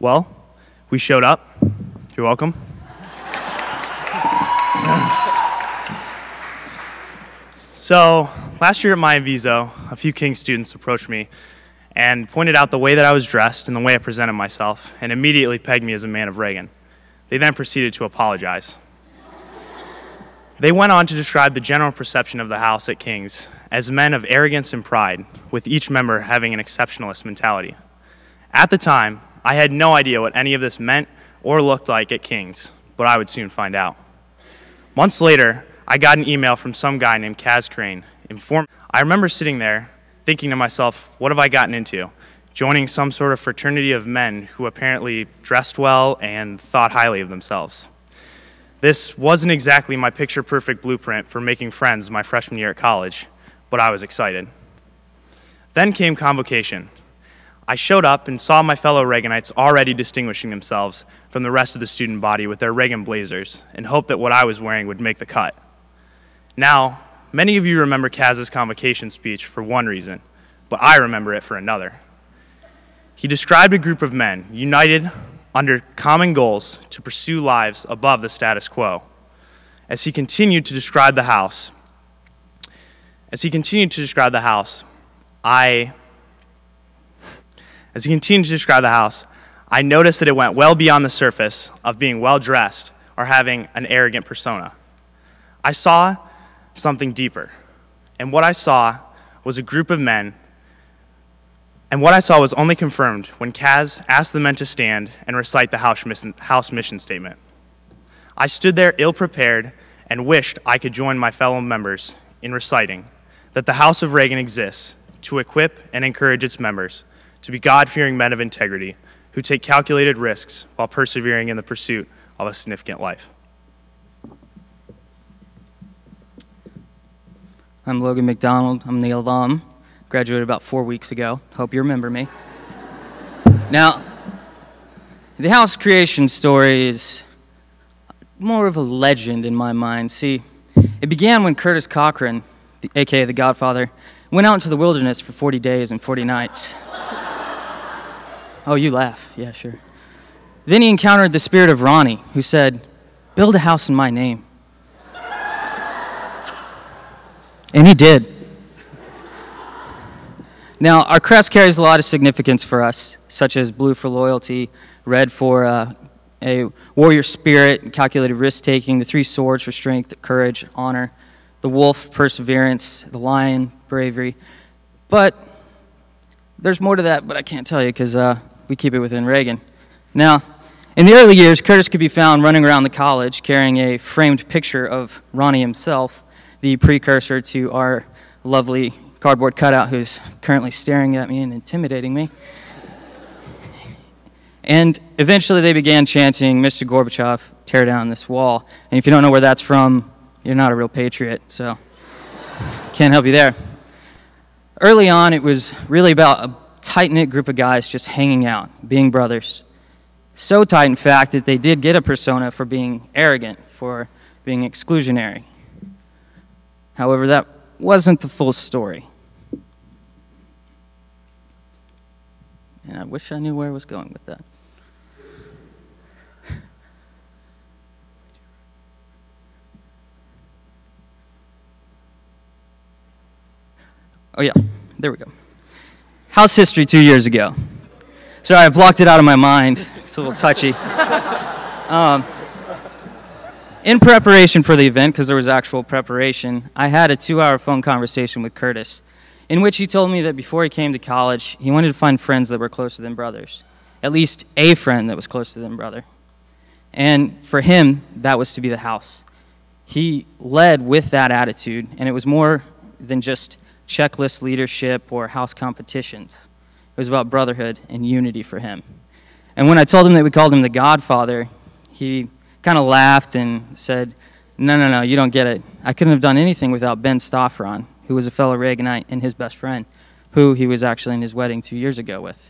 Well, we showed up. You're welcome. So, last year at my Inviso, a few King students approached me and pointed out the way that I was dressed and the way I presented myself, and immediately pegged me as a man of Reagan. They then proceeded to apologize. They went on to describe the general perception of the house at King's as men of arrogance and pride, with each member having an exceptionalist mentality. At the time, I had no idea what any of this meant or looked like at King's, but I would soon find out. Months later, I got an email from some guy named Kaz Crane. I remember sitting there thinking to myself, what have I gotten into? Joining some sort of fraternity of men who apparently dressed well and thought highly of themselves. This wasn't exactly my picture-perfect blueprint for making friends my freshman year at college, but I was excited. Then came convocation. I showed up and saw my fellow Reaganites already distinguishing themselves from the rest of the student body with their Reagan blazers, and hoped that what I was wearing would make the cut. Now, many of you remember Kaz's convocation speech for one reason, but I remember it for another. He described a group of men united under common goals to pursue lives above the status quo. As he continued to describe the house, I noticed that it went well beyond the surface of being well-dressed or having an arrogant persona. I saw something deeper, and what I saw was a group of men. And what I saw was only confirmed when Kaz asked the men to stand and recite the House mission statement. I stood there ill-prepared and wished I could join my fellow members in reciting that the House of Reagan exists to equip and encourage its members to be God-fearing men of integrity who take calculated risks while persevering in the pursuit of a significant life. I'm Logan McDonald. I'm the alum. Graduated about 4 weeks ago. Hope you remember me. Now, the house creation story is more of a legend in my mind. See, it began when Curtis Cochran, aka the Godfather, went out into the wilderness for 40 days and 40 nights. Oh, you laugh. Yeah, sure. Then he encountered the spirit of Ronnie, who said, "Build a house in my name." And he did. Now, our crest carries a lot of significance for us, such as blue for loyalty, red for a warrior spirit, calculated risk-taking, the 3 swords for strength, courage, honor, the wolf, perseverance, the lion, bravery. But there's more to that, but I can't tell you because we keep it within Reagan. Now, in the early years, Curtis could be found running around the college carrying a framed picture of Ronnie himself, the precursor to our lovely cardboard cutout who's currently staring at me and intimidating me. And eventually they began chanting, "Mr. Gorbachev, tear down this wall." And if you don't know where that's from, you're not a real patriot, so can't help you there. Early on, it was really about a tight-knit group of guys just hanging out, being brothers. So tight, in fact, that they did get a persona for being arrogant, for being exclusionary. However, that wasn't the full story. And I wish I knew where I was going with that. Oh yeah, there we go. House history 2 years ago. Sorry, I blocked it out of my mind. It's a little touchy. In preparation for the event, because there was actual preparation, I had a 2-hour phone conversation with Curtis, in which he told me that before he came to college, he wanted to find friends that were closer than brothers. At least a friend that was closer than brother. And for him, that was to be the house. He led with that attitude, and it was more than just checklist leadership or house competitions. It was about brotherhood and unity for him. And when I told him that we called him the Godfather, he kind of laughed and said, no, you don't get it. I couldn't have done anything without Ben Stoffron, who was a fellow Reaganite and his best friend, who he was actually in his wedding 2 years ago with.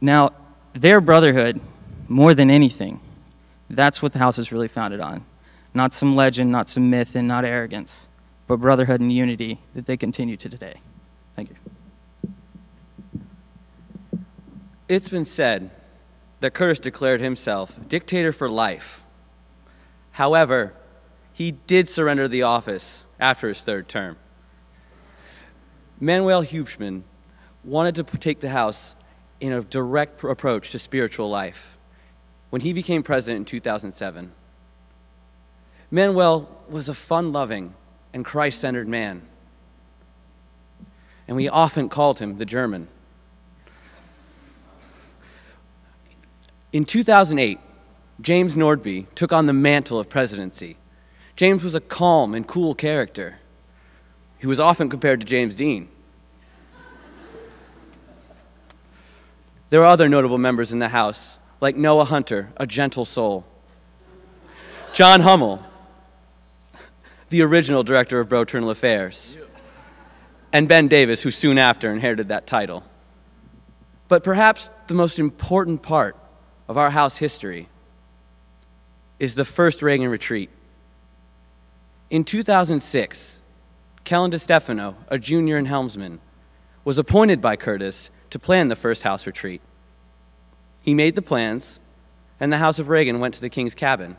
Now, their brotherhood, more than anything, that's what the house is really founded on. Not some legend, not some myth, and not arrogance, but brotherhood and unity that they continue to today. Thank you. It's been said that Curtis declared himself dictator for life. However, he did surrender the office after his third term. Manuel Hubschmann wanted to take the House in a direct approach to spiritual life when he became president in 2007. Manuel was a fun-loving and Christ-centered man, and we often called him the German. In 2008, James Nordby took on the mantle of presidency. James was a calm and cool character. He was often compared to James Dean. There are other notable members in the House, like Noah Hunter, a gentle soul, John Hummel, the original director of Fraternal Affairs, and Ben Davis, who soon after inherited that title. But perhaps the most important part of our House history is the first Reagan retreat. In 2006, Kellen DeStefano, a junior and helmsman, was appointed by Curtis to plan the first House retreat. He made the plans, and the House of Reagan went to the King's cabin.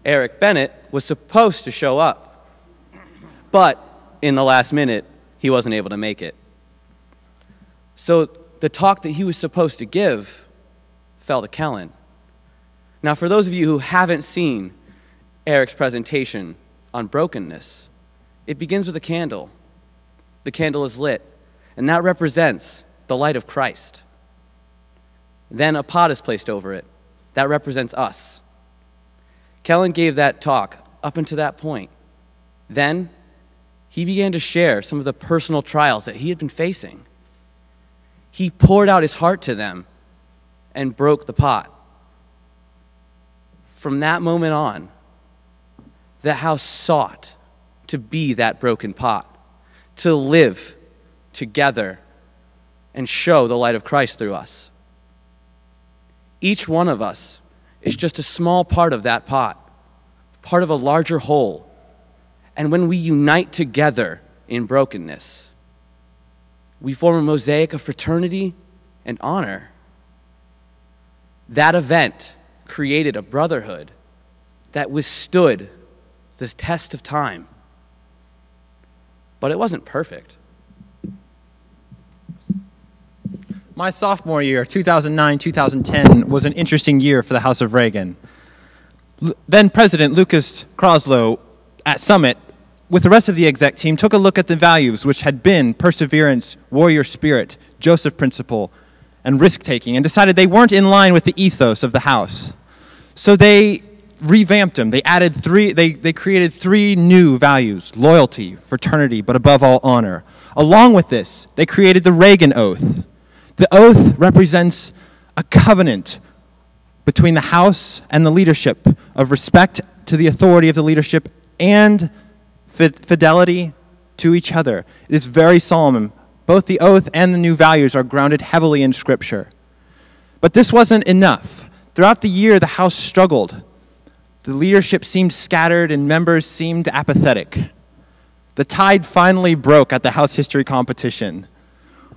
Eric Bennett was supposed to show up, but in the last minute, he wasn't able to make it. So the talk that he was supposed to give fell to Kellen. Now, for those of you who haven't seen Eric's presentation on brokenness, it begins with a candle. The candle is lit, and that represents the light of Christ. Then a pot is placed over it. That represents us. Kellen gave that talk up until that point. Then he began to share some of the personal trials that he had been facing. He poured out his heart to them and broke the pot. From that moment on, the House sought to be that broken pot, to live together and show the light of Christ through us. Each one of us is just a small part of that pot, part of a larger whole. And when we unite together in brokenness, we form a mosaic of fraternity and honor. That event created a brotherhood that withstood this test of time. But it wasn't perfect. My sophomore year, 2009-2010, was an interesting year for the House of Reagan. Then President Lucas Kroslow at Summit, with the rest of the exec team, took a look at the values which had been perseverance, warrior spirit, Joseph principle, and risk-taking, and decided they weren't in line with the ethos of the House. So they revamped them. They added they created three new values: loyalty, fraternity, but above all, honor. Along with this, they created the Reagan Oath. The oath represents a covenant between the House and the leadership of respect to the authority of the leadership and fidelity to each other. It is very solemn. Both the oath and the new values are grounded heavily in Scripture. But this wasn't enough. Throughout the year, the House struggled. The leadership seemed scattered and members seemed apathetic. The tide finally broke at the House history competition.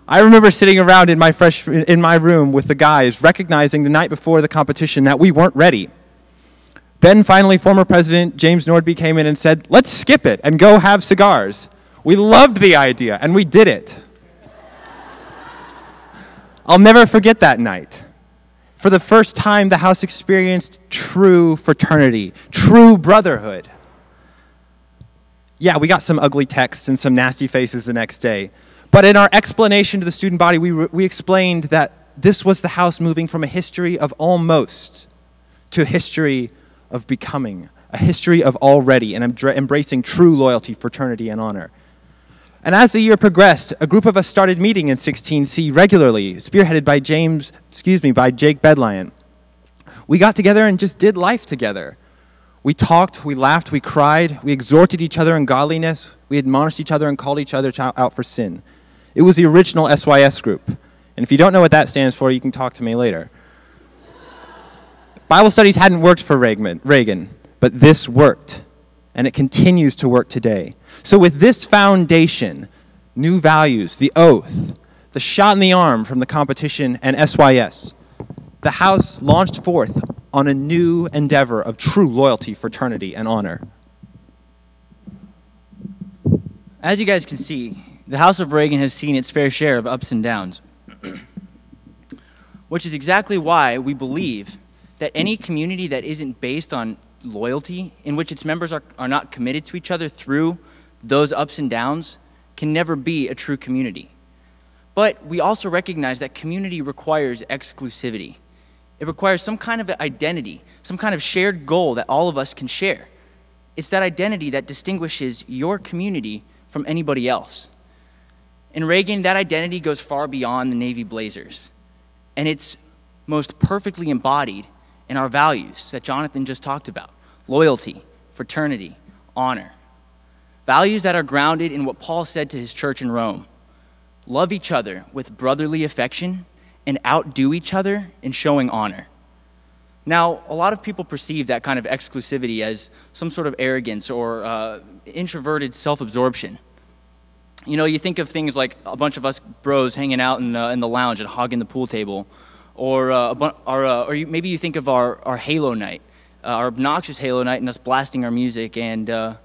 I remember sitting around in my room with the guys, recognizing the night before the competition that we weren't ready. Then finally, former President James Nordby came in and said, "Let's skip it and go have cigars." We loved the idea, and we did it. I'll never forget that night. For the first time, the House experienced true fraternity, true brotherhood. Yeah, we got some ugly texts and some nasty faces the next day. But in our explanation to the student body, we explained that this was the House moving from a history of almost to a history of becoming, a history of already, and embracing true loyalty, fraternity, and honor. And as the year progressed, a group of us started meeting in 16C regularly, spearheaded by Jake Bedlion. We got together and just did life together. We talked, we laughed, we cried, we exhorted each other in godliness, we admonished each other and called each other out for sin. It was the original SYS group. And if you don't know what that stands for, you can talk to me later. Bible studies hadn't worked for Reagan, but this worked. And it continues to work today. So with this foundation, new values, the oath, the shot in the arm from the competition, and SYS, the House launched forth on a new endeavor of true loyalty, fraternity, and honor. As you guys can see, the House of Reagan has seen its fair share of ups and downs, which is exactly why we believe that any community that isn't based on loyalty, in which its members are not committed to each other through those ups and downs, can never be a true community. But we also recognize that community requires exclusivity. It requires some kind of identity, some kind of shared goal that all of us can share. It's that identity that distinguishes your community from anybody else. In Reagan, that identity goes far beyond the Navy Blazers, and it's most perfectly embodied in our values that Jonathan just talked about: loyalty, fraternity, honor. Values that are grounded in what Paul said to his church in Rome: love each other with brotherly affection and outdo each other in showing honor. Now, a lot of people perceive that kind of exclusivity as some sort of arrogance or introverted self-absorption. You know, you think of things like a bunch of us bros hanging out in the lounge and hogging the pool table, or maybe you think of our Halo night, our obnoxious Halo night, and us blasting our music and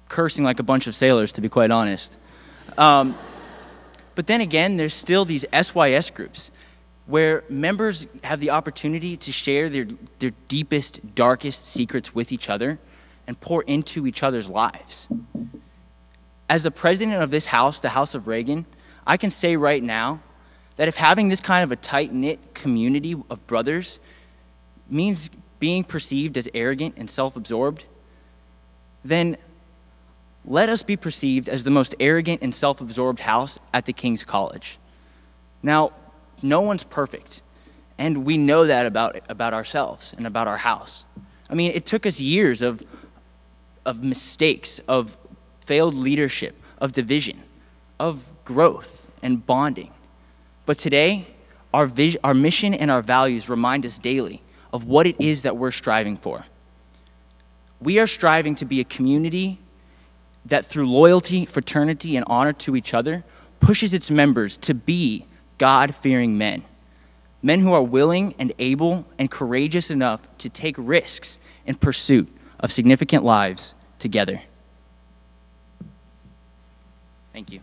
cursing like a bunch of sailors, to be quite honest. But then again, there's still these SYS groups where members have the opportunity to share their deepest, darkest secrets with each other and pour into each other's lives. As the president of this house, the House of Reagan, I can say right now that if having this kind of a tight-knit community of brothers means being perceived as arrogant and self-absorbed, then let us be perceived as the most arrogant and self-absorbed house at the King's College. Now, no one's perfect, and we know that about ourselves and about our house. I mean, it took us years of mistakes, of failed leadership, of division, of growth and bonding. But today, our mission and our values remind us daily of what it is that we're striving for. We are striving to be a community that through loyalty, fraternity, and honor to each other pushes its members to be God-fearing men. Men who are willing and able and courageous enough to take risks in pursuit of significant lives together. Thank you.